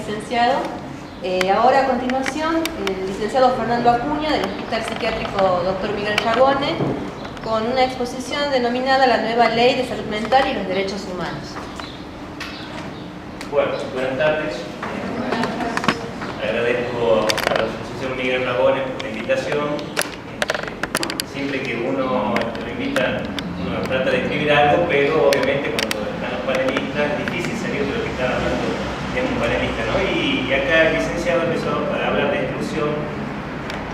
licenciado. Ahora a continuación, el licenciado Fernando Acuña del Hospital Psiquiátrico Dr. Miguel Ragone, con una exposición denominada La nueva ley de salud mental y los derechos humanos. Bueno, buenas tardes. Agradezco a la Asociación Miguel Ragone por la invitación. Siempre que uno lo invita, uno trata de escribir algo, pero obviamente cuando están los panelistas es difícil salir de lo que están hablando en un panelista, ¿no? Y acá el licenciado empezó a hablar de exclusión,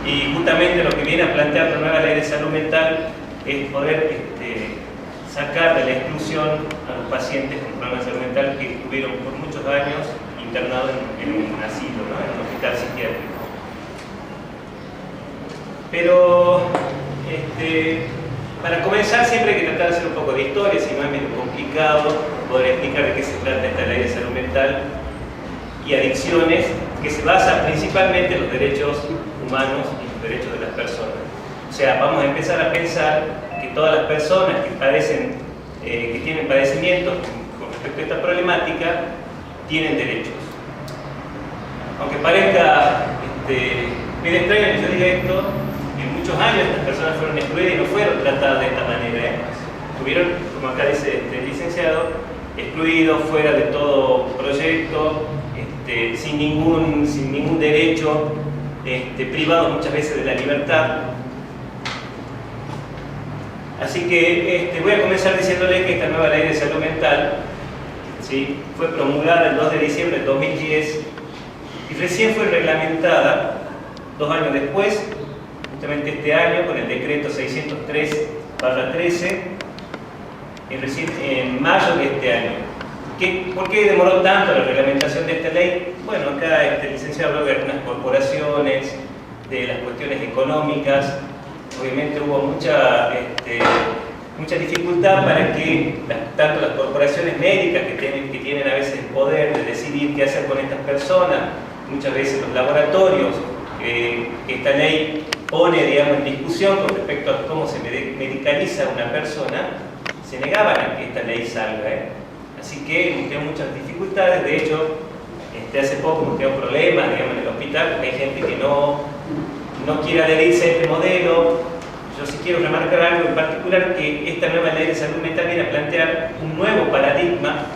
y justamente lo que viene a plantear la nueva ley de salud mental es poder sacar de la exclusión a los pacientes con problemas de salud mental que estuvieron por muchos años internados en un asilo, ¿no? En un hospital psiquiátrico. Pero para comenzar siempre hay que tratar de hacer un poco de historia, si no es medio complicado poder explicar de qué se trata esta ley de salud mental y adicciones, que se basa principalmente en los derechos humanos y los derechos de las personas. O sea, vamos a empezar a pensar que todas las personas que padecen, que tienen padecimientos con respecto a esta problemática, tienen derechos. Aunque parezca medio extraño que yo diga esto, en muchos años estas personas fueron excluidas y no fueron tratadas de esta manera. Estuvieron, como acá dice el licenciado, excluidos, fuera de todo proyecto, sin ningún derecho, privados muchas veces de la libertad. Así que voy a comenzar diciéndole que esta nueva ley de salud mental, ¿sí?, fue promulgada el 2 de diciembre del 2010 y recién fue reglamentada 2 años después, justamente este año, con el decreto 603/13, en mayo de este año. ¿Por qué demoró tanto la reglamentación de esta ley? Bueno, acá el licenciado habló de algunas corporaciones, de las cuestiones económicas. Obviamente hubo mucha dificultad para que tanto las corporaciones médicas que tienen a veces el poder de decidir qué hacer con estas personas, muchas veces los laboratorios, que esta ley pone, digamos, en discusión con respecto a cómo se medicaliza a una persona, se negaban a que esta ley salga. Así que hemos tenido muchas dificultades. De hecho, hace poco hemos tenido problemas, digamos, en el hospital, porque hay gente que no quiere adherirse a este modelo. Yo sí quiero remarcar algo en particular, que esta nueva ley de salud mental viene a plantear un nuevo paradigma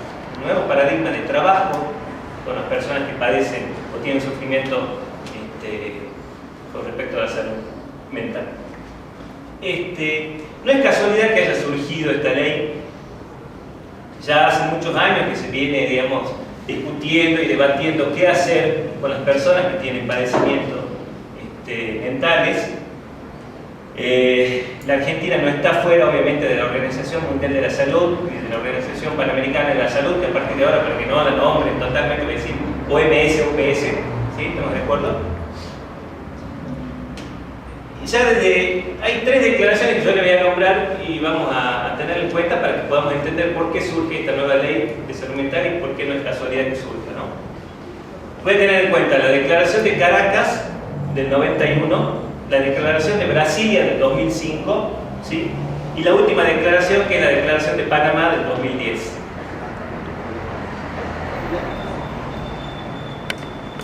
de trabajo con las personas que padecen o tienen sufrimiento con respecto a la salud mental. No es casualidad que haya surgido esta ley. Ya hace muchos años que se viene, digamos, discutiendo y debatiendo qué hacer con las personas que tienen padecimientos mentales. La Argentina no está fuera, obviamente, de la Organización Mundial de la Salud y de la Organización Panamericana de la Salud, que a partir de ahora, para que no la nombren totalmente, voy a decir OMS, UPS, ¿sí? ¿Estamos de acuerdo? Ya hay 3 declaraciones que yo le voy a nombrar y vamos a tener en cuenta para que podamos entender por qué surge esta nueva ley de salud mental y por qué no es casualidad que surja, ¿no? Voy a tener en cuenta la declaración de Caracas del 91, la declaración de Brasilia del 2005, ¿sí?, y la última declaración, que es la declaración de Panamá del 2010.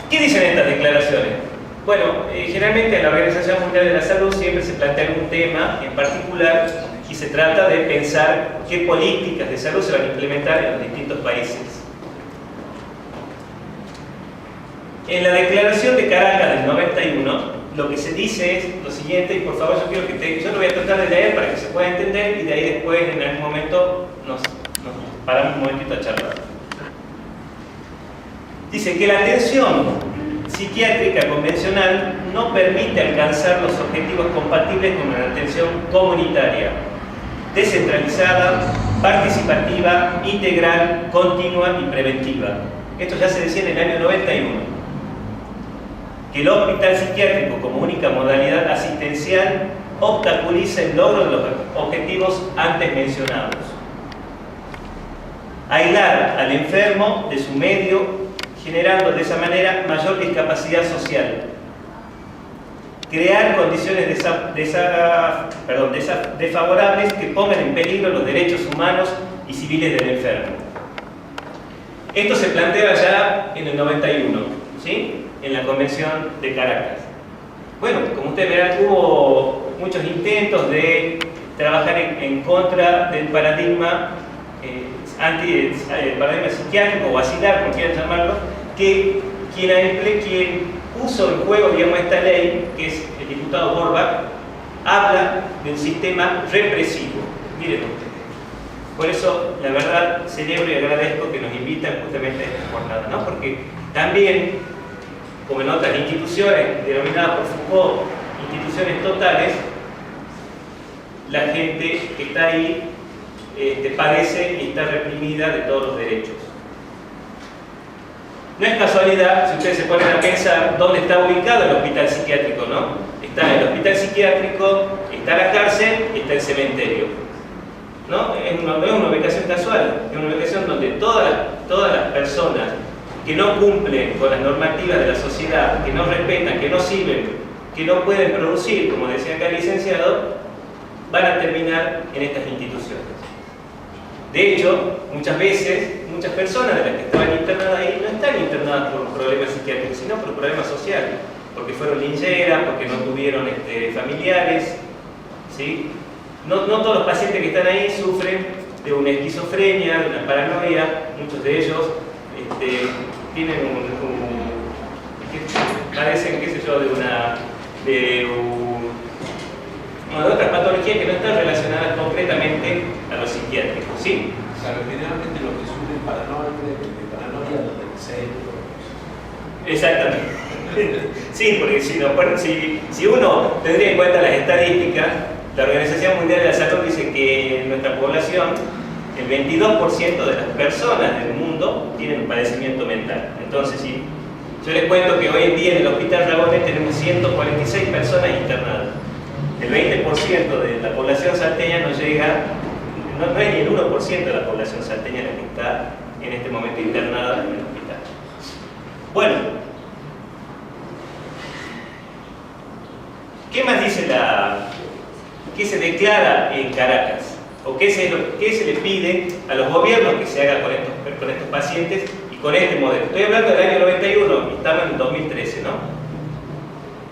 ¿Qué dicen estas declaraciones? Bueno, generalmente en la Organización Mundial de la Salud siempre se plantea algún tema en particular y se trata de pensar qué políticas de salud se van a implementar en los distintos países. En la declaración de Caracas del 91, lo que se dice es lo siguiente, y por favor yo quiero yo lo voy a tratar de leer para que se pueda entender, y de ahí después en algún momento nos paramos un momentito a charlar. Dice que la atención psiquiátrica convencional no permite alcanzar los objetivos compatibles con una atención comunitaria, descentralizada, participativa, integral, continua y preventiva. Esto ya se decía en el año 91. Que el hospital psiquiátrico, como única modalidad asistencial, obstaculiza el logro de los objetivos antes mencionados. Aislar al enfermo de su medio, generando de esa manera mayor discapacidad social. Crear condiciones desfavorables que pongan en peligro los derechos humanos y civiles del enfermo. Esto se plantea ya en el 91, ¿sí? En la Convención de Caracas. Bueno, como ustedes verán, hubo muchos intentos de trabajar en contra del paradigma paradigma psiquiátrico o asilar, como quieran llamarlo, que quien puso en juego, digamos, esta ley, que es el diputado Borbach, habla de un sistema represivo. Miren ustedes. Por eso, la verdad, celebro y agradezco que nos invitan justamente a esta jornada, ¿no? Porque también, como en otras instituciones denominadas por Foucault instituciones totales, la gente que está ahí padece y está reprimida de todos los derechos. No es casualidad, si ustedes se ponen a pensar, dónde está ubicado el hospital psiquiátrico, ¿no? Está el hospital psiquiátrico, está la cárcel y está el cementerio. ¿No? No es una ubicación casual, es una ubicación donde todas las personas que no cumplen con las normativas de la sociedad, que no respetan, que no sirven, que no pueden producir, como decía acá el licenciado, van a terminar en estas instituciones. De hecho, muchas veces, muchas personas de las que estaban internadas ahí no están internadas por problemas psiquiátricos, sino por problemas sociales, porque fueron lincheras, porque no tuvieron familiares, ¿sí? No todos los pacientes que están ahí sufren de una esquizofrenia, de una paranoia, muchos de ellos tienen padecen, qué sé yo, de otras patologías que no están relacionadas concretamente a lo psiquiátrico, ¿sí? O sea, generalmente los que sufren paranoia los del centro. Exactamente. Sí, porque si uno tendría en cuenta las estadísticas, la Organización Mundial de la Salud dice que en nuestra población el 22% de las personas del mundo tienen un padecimiento mental. Entonces, sí, yo les cuento que hoy en día en el Hospital Ragones tenemos 146 personas internadas. El 20% de la población salteña no llega, no es ni el 1% de la población salteña la que está en este momento internada en el hospital. Bueno, ¿qué más dice qué se declara en Caracas? ¿O qué se le pide a los gobiernos que se haga con estos pacientes y con este modelo? Estoy hablando del año 91 y estamos en el 2013, ¿no?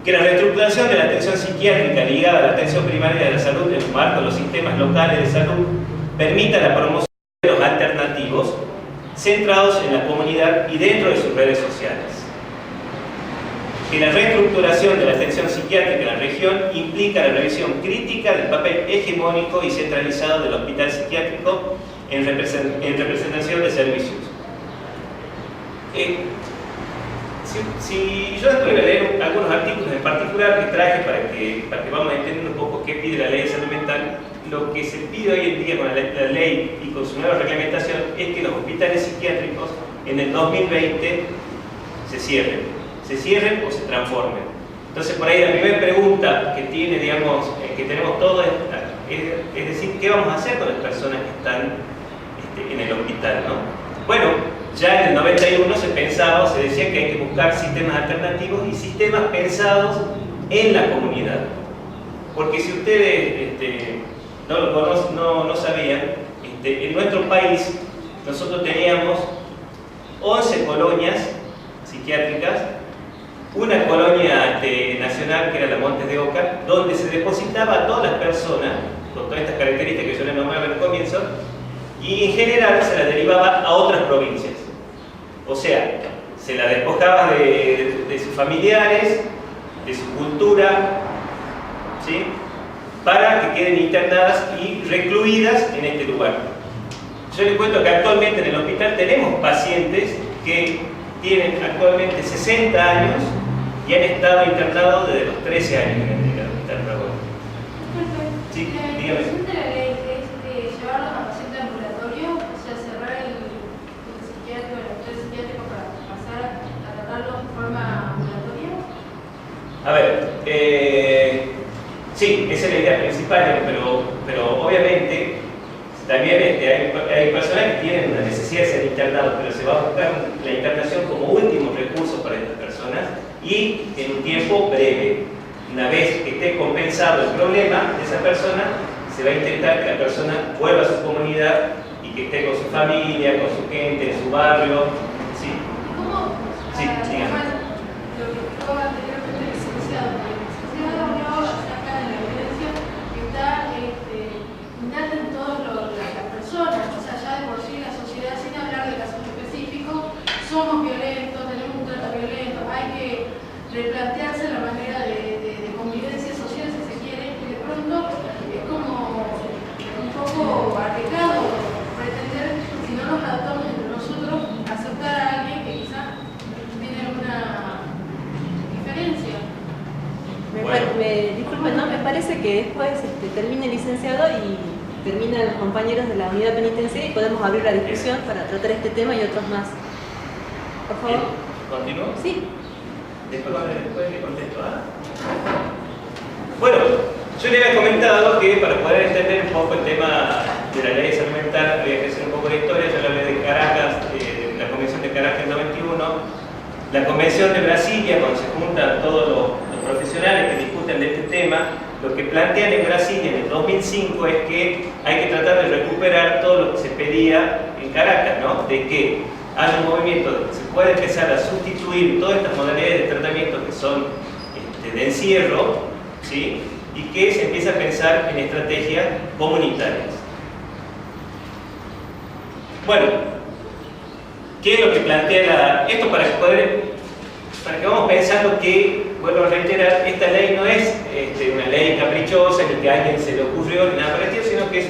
Que la reestructuración de la atención psiquiátrica ligada a la atención primaria de la salud en el marco de los sistemas locales de salud permita la promoción de los alternativos centrados en la comunidad y dentro de sus redes sociales. Que la reestructuración de la atención psiquiátrica en la región implica la revisión crítica del papel hegemónico y centralizado del hospital psiquiátrico en representación de servicios. Si yo después voy a leer algunos artículos en particular que traje para que vamos a entender un poco qué pide la ley de salud mental, lo que se pide hoy en día con la ley y con su nueva reglamentación es que los hospitales psiquiátricos en el 2020 se cierren o se transformen. Entonces, por ahí la primera pregunta que tiene, digamos, que tenemos todos es decir, ¿qué vamos a hacer con las personas que están en el hospital, ¿no? Bueno, ya en el 91 se decía que hay que buscar sistemas alternativos y sistemas pensados en la comunidad. Porque si ustedes no sabían, en nuestro país nosotros teníamos 11 colonias psiquiátricas, una colonia nacional que era la Montes de Oca, donde se depositaba a todas las personas con todas estas características que yo les nombraba al comienzo, y en general se las derivaba a otras provincias. O sea, se las despojaba de sus familiares, de su cultura, ¿sí? Para que queden internadas y recluidas en este lugar. Yo les cuento que actualmente en el hospital tenemos pacientes que tienen actualmente 60 años y han estado internados desde los 13 años en el hospital Ragones. Sí, dígame. La ley es llevarlos a paciente ambulatorio, o sea, cerrar el psiquiátrico, el hospital psiquiátrico para pasar a tratarlos de forma ambulatoria. A ver, sí, esa es la idea principal, pero obviamente también hay personas que tienen la necesidad de ser internados, pero se va a buscar la internación como último recurso para estas personas y en un tiempo breve. Una vez que esté compensado el problema de esa persona, se va a intentar que la persona vuelva a su comunidad y que esté con su familia, con su gente, en su barrio. ¿Sí? ¿Cómo? Sí, dígame. Lo que dijo anteriormente el licenciado, porque el licenciado habló acerca de la violencia que está innata en todas las personas, o sea, ya de por sí la sociedad, sin hablar de casos específicos, somos violentos, tenemos un trato violento, hay que replantearse la manera de convivencia social, si se quiere, y de pronto es como un poco arriesgado pretender, si no nos adaptamos entre nosotros, aceptar a alguien que quizás tiene alguna diferencia. Disculpen, ¿no? Me parece que después termine el licenciado y terminan los compañeros de la unidad penitenciaria y podemos abrir la discusión para tratar este tema y otros más. Por favor. ¿Continúo? Sí. Después le contesto. Bueno, yo le había comentado que para poder entender un poco el tema de la ley de salud mental había que hacer un poco de historia. Yo le hablé de Caracas, la Convención de Caracas del 91, la Convención de Brasilia, cuando se juntan todos los profesionales que discuten de este tema. Lo que plantean en Brasilia en el 2005 es que hay que tratar de recuperar todo lo que se pedía en Caracas, ¿no? De que haya un movimiento de que se pueda empezar a sustituir todas estas modalidades de tratamiento que son de encierro, ¿sí? Y que se empiece a pensar en estrategias comunitarias. Bueno, ¿qué es lo que plantea esto para que vamos pensando que, vuelvo a reiterar, esta ley no es una ley caprichosa ni que a alguien se le ocurrió ni nada parecido, sino que es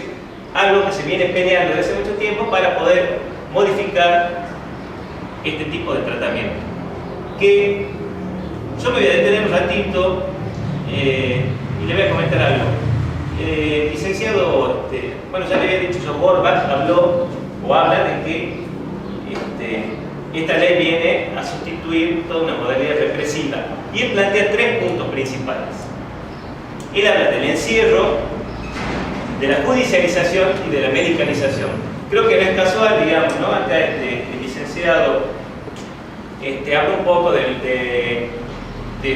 algo que se viene peleando desde hace mucho tiempo para poder modificar este tipo de tratamiento. Que yo me voy a detener un ratito y le voy a comentar algo. Licenciado, bueno, ya le había dicho yo, Borbach habló o habla de que esta ley viene a sustituir toda una modalidad represiva y él plantea 3 puntos principales. Él habla del encierro, de la judicialización y de la medicalización. Creo que no es casual, digamos, ¿no? Acá el licenciado habla un poco de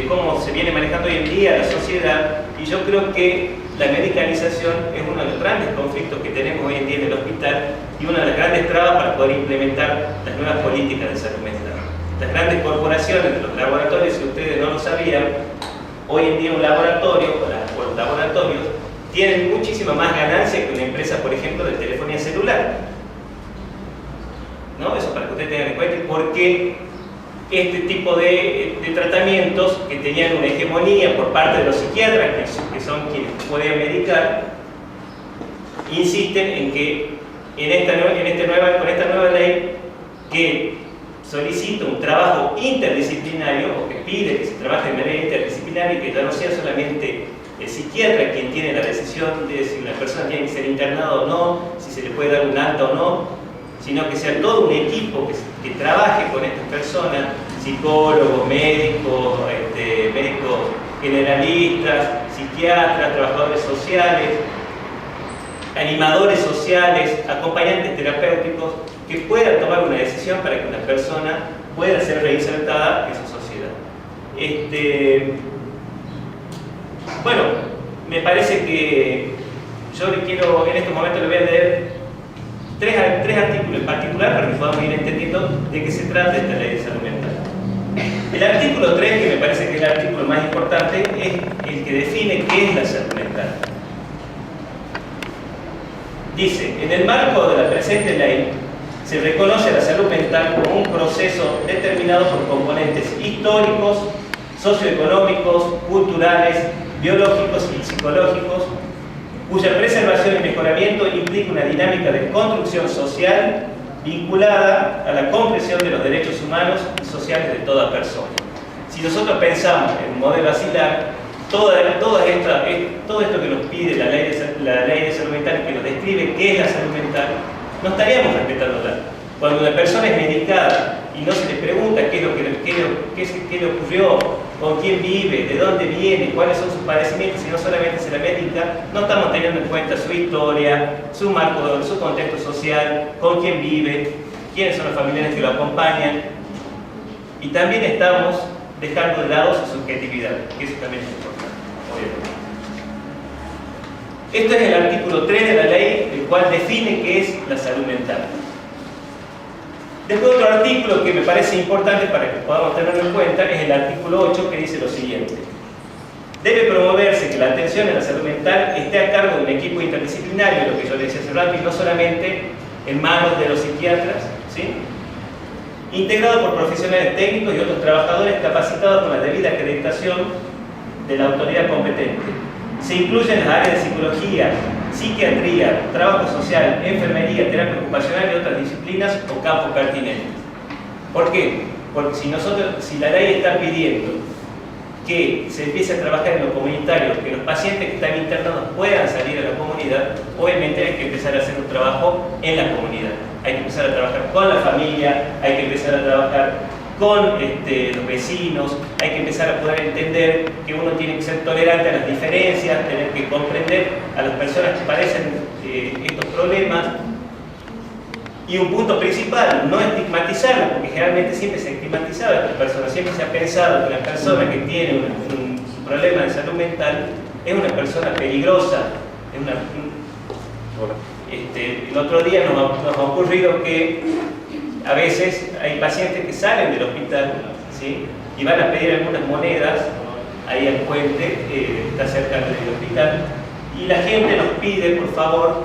cómo se viene manejando hoy en día la sociedad, y yo creo que la medicalización es uno de los grandes conflictos que tenemos hoy en día en el hospital y una de las grandes trabas para poder implementar las nuevas políticas de salud mental. Las grandes corporaciones de los laboratorios, si ustedes no lo sabían, hoy en día un laboratorio o los laboratorios tienen muchísima más ganancia que una empresa, por ejemplo, de telefonía celular. ¿No? Eso para que ustedes tengan en cuenta, porque este tipo de tratamientos que tenían una hegemonía por parte de los psiquiatras, que son quienes pueden medicar, insisten en que con esta nueva ley que solicita un trabajo interdisciplinario, o que pide que se trabaje de manera interdisciplinaria y que ya no sea solamente el psiquiatra quien tiene la decisión de si una persona tiene que ser internada o no, si se le puede dar un alta o no, sino que sea todo un equipo que trabaje con estas personas, psicólogos, médicos, médicos generalistas, psiquiatras, trabajadores sociales, animadores sociales, acompañantes terapéuticos, que puedan tomar una decisión para que una persona pueda ser reinsertada en su sociedad. Bueno, me parece que yo en este momento le voy a leer tres artículos en particular para que podamos ir entendiendo de qué se trata esta ley de salud mental. El artículo 3, que me parece que es el artículo más importante, es el que define qué es la salud mental. Dice, en el marco de la presente ley, se reconoce la salud mental como un proceso determinado por componentes históricos, socioeconómicos, culturales, biológicos y psicológicos, cuya preservación y mejoramiento implica una dinámica de construcción social vinculada a la comprensión de los derechos humanos y sociales de toda persona. Si nosotros pensamos en un modelo asilar, todo esto que nos pide la ley de salud mental, que nos describe qué es la salud mental, no estaríamos respetándola. Cuando una persona es medicada y no se le pregunta qué le ocurrió, con quién vive, de dónde viene, cuáles son sus padecimientos, sino solamente se la medica, no estamos teniendo en cuenta su historia, su marco, su contexto social, con quién vive, quiénes son los familiares que lo acompañan, y también estamos dejando de lado su subjetividad, que eso también es importante, obviamente. Esto es el artículo 3 de la ley, el cual define qué es la salud mental. Después otro artículo que me parece importante para que podamos tenerlo en cuenta es el artículo 8, que dice lo siguiente: debe promoverse que la atención en la salud mental esté a cargo de un equipo interdisciplinario, lo que yo decía hace rato, y no solamente en manos de los psiquiatras, ¿sí?, integrado por profesionales técnicos y otros trabajadores capacitados con la debida acreditación de la autoridad competente. Se incluyen las áreas de psicología, psiquiatría, trabajo social, enfermería, terapia ocupacional y otras disciplinas o campos pertinentes. ¿Por qué? Porque si la ley está pidiendo que se empiece a trabajar en lo comunitario, que los pacientes que están internados puedan salir a la comunidad, obviamente hay que empezar a hacer un trabajo en la comunidad. Hay que empezar a trabajar con la familia, hay que empezar a trabajar con los vecinos, hay que empezar a poder entender que uno tiene que ser tolerante a las diferencias, tener que comprender a las personas que padecen estos problemas. Y un punto principal, no estigmatizarlas, porque generalmente siempre se ha estigmatizado a estas personas, siempre se ha pensado que la persona que tiene un problema de salud mental es una persona peligrosa, es una... el otro día nos ha ocurrido que a veces hay pacientes que salen del hospital, ¿sí?, y van a pedir algunas monedas ahí al puente, está cerca del hospital, y la gente nos pide, por favor,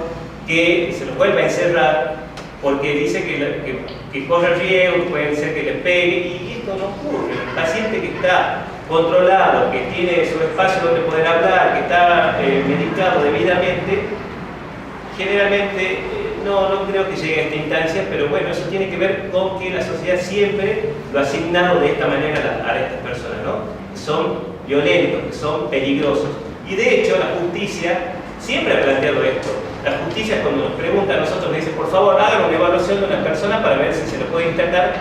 que se los vuelva a encerrar, porque dice que corre riesgo, puede ser que le pegue, y esto no ocurre. El paciente que está controlado, que tiene su espacio donde poder hablar, que está medicado debidamente, generalmente no creo que llegue a esta instancia, pero bueno, eso tiene que ver con que la sociedad siempre lo ha asignado de esta manera a estas personas, ¿no? Que son violentos, que son peligrosos. Y de hecho la justicia siempre ha planteado esto. La justicia, cuando nos pregunta a nosotros, nos dice: por favor, hagan una evaluación de una persona para ver si se lo puede internar,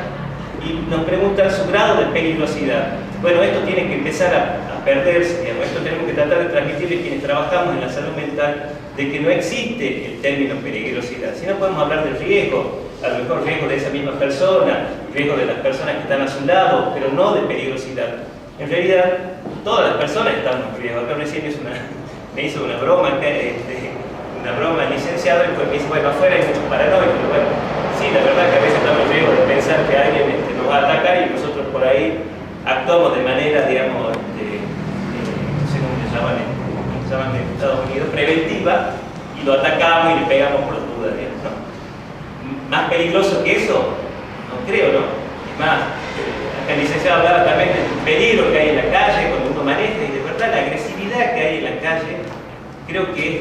y nos preguntan su grado de peligrosidad. Bueno, esto tiene que empezar a perderse, digamos. Esto tenemos que tratar de transmitirle a quienes trabajamos en la salud mental, de que no existe el término peligrosidad. Si no, podemos hablar del riesgo, a lo mejor riesgo de esa misma persona, riesgo de las personas que están a su lado, pero no de peligrosidad. En realidad, todas las personas están en riesgo. Acá recién me hizo una broma, una broma el licenciado, y pues me dice: bueno, afuera hay muchos paranoicos. Bueno, sí, la verdad que a veces estamos en riesgo de pensar que alguien nos va a atacar, y nosotros por ahí actuamos de manera, digamos, no sé cómo se llaman en Estados Unidos, preventiva, y lo atacamos y le pegamos por las dudas, digamos, ¿no? Más peligroso que eso, no creo, ¿no? Es más, acá el licenciado hablaba también del peligro que hay en la calle cuando uno maneja, y de verdad la agresividad que hay en la calle creo que es,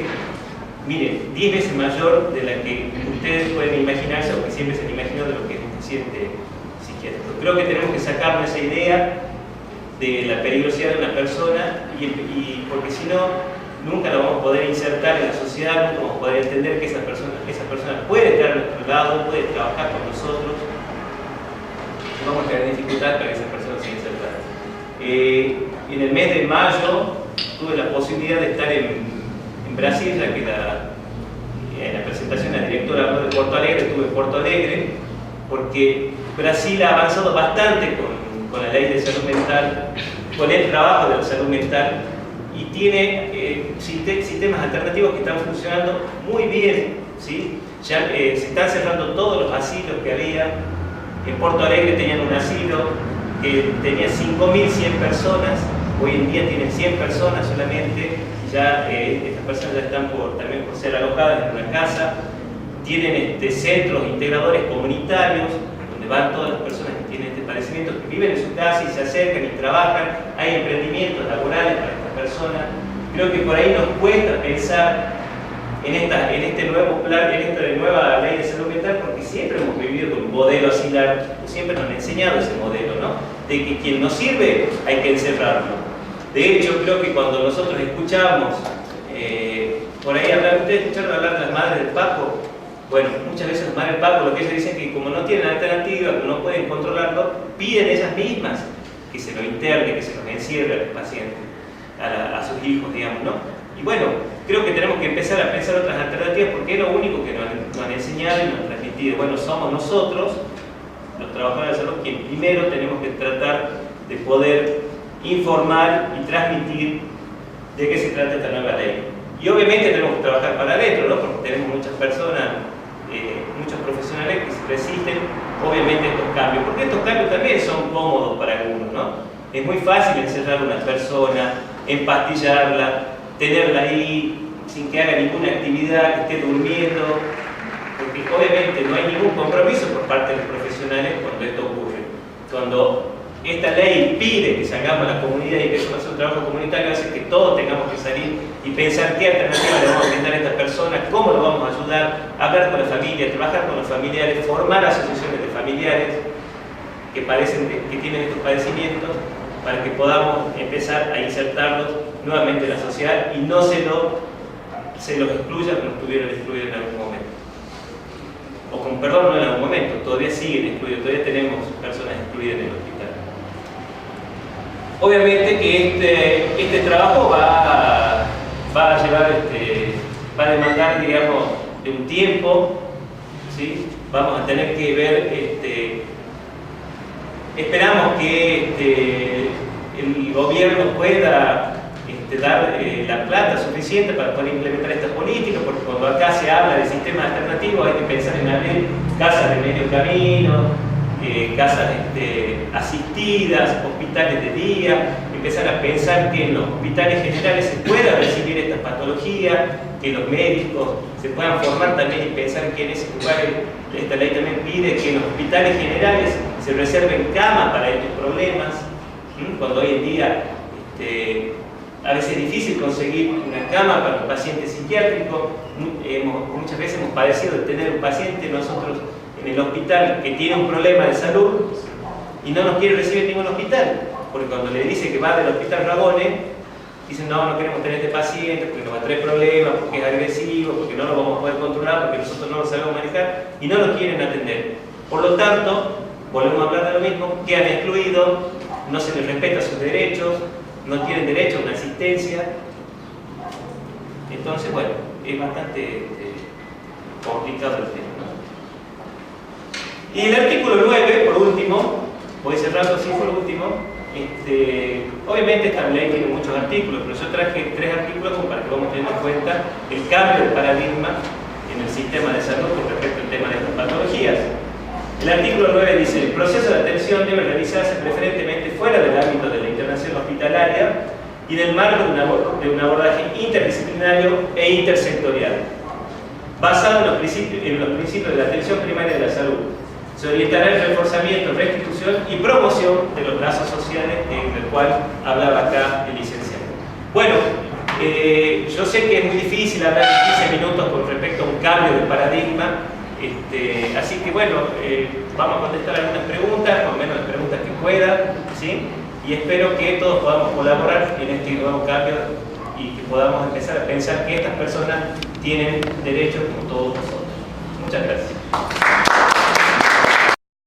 miren, 10 veces mayor de la que ustedes pueden imaginarse, o que siempre se han imaginado, de lo que es un paciente psiquiátrico. Creo que tenemos que sacarnos esa idea de la peligrosidad de una persona, y porque si no, nunca la vamos a poder insertar en la sociedad, nunca vamos a poder entender que esa persona puede estar a nuestro lado, puede trabajar con nosotros, y vamos a tener dificultad para que esa persona sea insertada. En el mes de mayo tuve la posibilidad de estar en Brasil, ya que en la presentación la directora habló de Porto Alegre, estuve en Porto Alegre, porque Brasil ha avanzado bastante con la ley de salud mental, con el trabajo de la salud mental, y tiene sistemas alternativos que están funcionando muy bien, ¿sí? Ya se están cerrando todos los asilos que había. En Porto Alegre tenían un asilo que tenía 5.100 personas, hoy en día tienen 100 personas solamente. Ya estas personas ya están también por ser alojadas en una casa. Tienen centros integradores comunitarios, donde van todas las personas que tienen este padecimiento, que viven en su casa y se acercan y trabajan. Hay emprendimientos laborales para estas personas. Creo que por ahí nos cuesta pensar en este nuevo plan, en esta nueva ley de salud mental, porque siempre hemos vivido con un modelo asilar, siempre nos han enseñado ese modelo, ¿no? De que quien no sirve hay que encerrarlo. De hecho, creo que cuando nosotros escuchamos, por ahí ustedes escucharon hablar de las madres del Paco. Bueno, muchas veces las madres del Paco lo que ellos dicen es que como no tienen alternativa, como no pueden controlarlo, piden ellas mismas que se lo interne, que se los encierre a los pacientes, a sus hijos, digamos, ¿no? Y bueno, creo que tenemos que empezar a pensar otras alternativas, porque es lo único que nos han enseñado y nos han transmitido. Bueno, somos nosotros, los trabajadores de salud, quienes primero tenemos que tratar de poder informar y transmitir de qué se trata esta nueva ley. Y obviamente tenemos que trabajar para adentro, ¿no? Porque tenemos muchas personas, muchos profesionales que resisten obviamente estos cambios, porque estos cambios también son cómodos para algunos, ¿no? Es muy fácil encerrar a una persona, empastillarla, tenerla ahí sin que haga ninguna actividad, que esté durmiendo, porque obviamente no hay ningún compromiso por parte de los profesionales cuando esto ocurre. Cuando esta ley pide que salgamos a la comunidad y que eso hace un trabajo comunitario, hace que todos tengamos que salir y pensar qué alternativa le vamos a brindar a estas personas, cómo lo vamos a ayudar, hablar con la familia, trabajar con los familiares, formar asociaciones de familiares que tienen estos padecimientos, para que podamos empezar a insertarlos nuevamente en la sociedad y no se los excluya como estuvieron excluidos en algún momento. O con perdón, no en algún momento, todavía siguen excluidos, todavía tenemos personas excluidas en el hospital. Obviamente que este trabajo va a llevar, va a demandar, digamos, de un tiempo, ¿sí? Vamos a tener que ver, esperamos que el gobierno pueda dar la plata suficiente para poder implementar estas políticas, porque cuando acá se habla de sistemas alternativos hay que pensar en abrir casas de medio camino, casas asistidas, hospitales de día, empezar a pensar que en los hospitales generales se pueda recibir estas patologías, que los médicos se puedan formar también y pensar que en ese lugar esta ley también pide que en los hospitales generales se reserven camas para estos problemas, cuando hoy en día a veces es difícil conseguir una cama para un paciente psiquiátrico. Muchas veces hemos padecido de tener un paciente nosotros en el hospital que tiene un problema de salud y no nos quiere recibir en ningún hospital, porque cuando le dice que va del hospital Ragones, dicen no queremos tener este paciente porque nos va a traer problemas, porque es agresivo, porque no lo vamos a poder controlar, porque nosotros no lo sabemos manejar y no lo quieren atender. Por lo tanto, volvemos a hablar de lo mismo, quedan excluidos, no se les respeta sus derechos, no tienen derecho a una asistencia. Entonces, bueno, es bastante complicado el tema, ¿no? Y el artículo 9, por último, voy cerrando así por último, obviamente esta ley tiene muchos artículos, pero yo traje 3 artículos como para que vamos teniendo en cuenta el cambio de paradigma en el sistema de salud con respecto al tema de estas patologías. El artículo 9 dice: el proceso de atención debe realizarse preferentemente fuera del ámbito de la internación hospitalaria y del marco de un abordaje interdisciplinario e intersectorial, basado en los principios de la atención primaria de la salud. Se orientará el reforzamiento, restitución y promoción de los lazos sociales, del cual hablaba acá el licenciado. Bueno, yo sé que es muy difícil hablar en 15 minutos con respecto a un cambio de paradigma, así que bueno, vamos a contestar algunas preguntas, por lo menos las preguntas que pueda, ¿sí? Y espero que todos podamos colaborar en este nuevo cambio y que podamos empezar a pensar que estas personas tienen derechos como todos nosotros.